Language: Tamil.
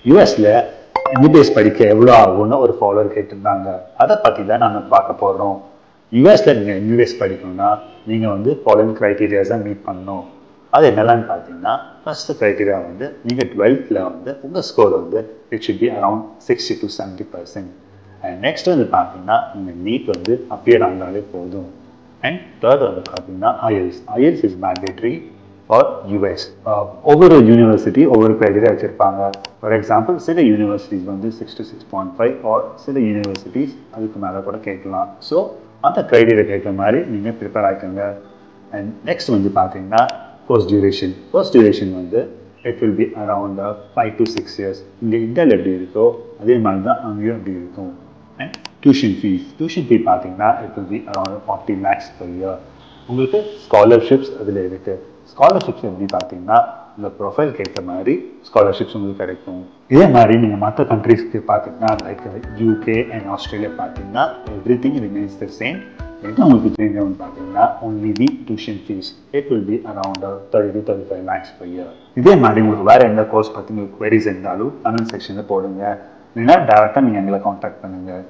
யூஎஸ்ல எம்பிபிஎஸ் படிக்க எவ்வளோ ஆகும்னு ஒரு ஃபாலோவர் கேட்டிருந்தாங்க. அதை பற்றி தான் நாங்கள் பார்க்க போகிறோம். யூஎஸ்ல நீங்கள் எம்பிபிஎஸ் படிக்கணும்னா நீங்கள் வந்து ஃபாலோயிங் க்ரைட்டீரியாஸை மீட் பண்ணணும். அது என்னெல்லாம்னு பார்த்தீங்கன்னா, ஃபர்ஸ்ட் க்ரைட்டீரியா வந்து நீங்கள் 12th வந்து உங்கள் ஸ்கோர் வந்து it should be around 60 to 70%. And next வந்து பார்த்தீங்கன்னா நீங்கள் நீட் வந்து அப்பியர் ஆனாலே போதும். அண்ட் தேர்ட் வந்து பார்த்தீங்கன்னா ஐஎல்ஸ் இஸ் மேண்டேட்ரி ஃபார் யூஎஸ். ஒவ்வொரு யூனிவர்சிட்டி ஒவ்வொரு க்ரைட்டீரியா வச்சுருப்பாங்க. ஃபார் எக்ஸாம்பிள் சில யூனிவர்சிட்டிஸ் வந்து 6 to 6.5 ஆர் சில யூனிவர்சிட்டிஸ் அதுக்கு மேலே கூட கேட்கலாம். ஸோ அந்த க்ரைட்டீரியா கேட்குற மாதிரி நீங்கள் ப்ரிப்பேர் ஆகிக்கோங்க. அண்ட் நெக்ஸ்ட் வந்து பார்த்தீங்கன்னா போஸ்ட் டியூரேஷன் வந்து it will be around 5 to 6 years. இங்கே இந்தியாவில் எப்படி இருக்கோ அதே மாதிரி தான் அங்கேயும் எப்படி இருக்கும். அண்ட் டியூஷன் ஃபீ பார்த்தீங்கன்னா it will be around 40 lakhs per year. உங்களுக்கு ஸ்காலர்ஷிப்ஸ் அதில் இருக்குது. ஸ்காலர்ஷிப்ஸ் எப்படி பார்த்தீங்கன்னா இந்த ப்ரொஃபைல் கேட்ட மாதிரி ஸ்காலர்ஷிப்ஸ் உங்களுக்கு கிடைக்கும். இதே மாதிரி நீங்கள் மற்ற கண்ட்ரீஸ்க்கு பார்த்தீங்கன்னா லைக் யூகே அண்ட் ஆஸ்திரேலியா பார்த்தீங்கன்னா எவ்ரிதிங் ரிமைன்ஸ் த சேம். என்ன உங்களுக்கு சேஞ்ச் ஆகும்னு பார்த்தீங்கன்னா only the tuition fees it will be around 30 to 35 lakhs per year. இதே மாதிரி உங்களுக்கு வேறு எந்த கோர்ஸ் பற்றி உங்களுக்கு queries இருந்தாலும் கமெண்ட் செக்ஷனில் போடுங்க. இல்லைன்னா டேரெக்டாக நீங்கள் எங்களை காண்டாக்ட் பண்ணுங்கள்.